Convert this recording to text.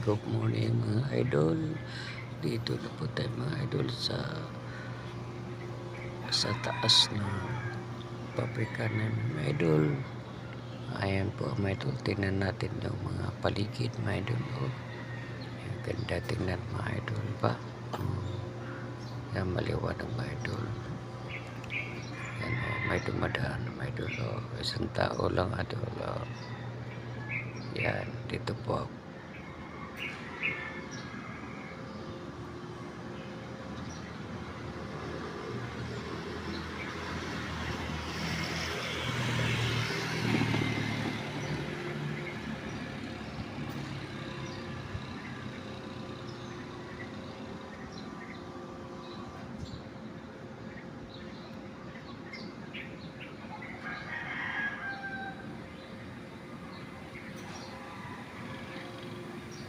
Good morning mga idol. Dito na po tayo mga idol sa taas ng pabrika namin mga idol. Ayan po mga idol. Tingnan natin yung mga paligid mga idol. Oh. Yung ganda tingnan mga idol pa. Yan maliwanag mga idol. Yan oh, may dumadaan mga idol. Oh. Isang tao lang idol. Oh. Yan dito po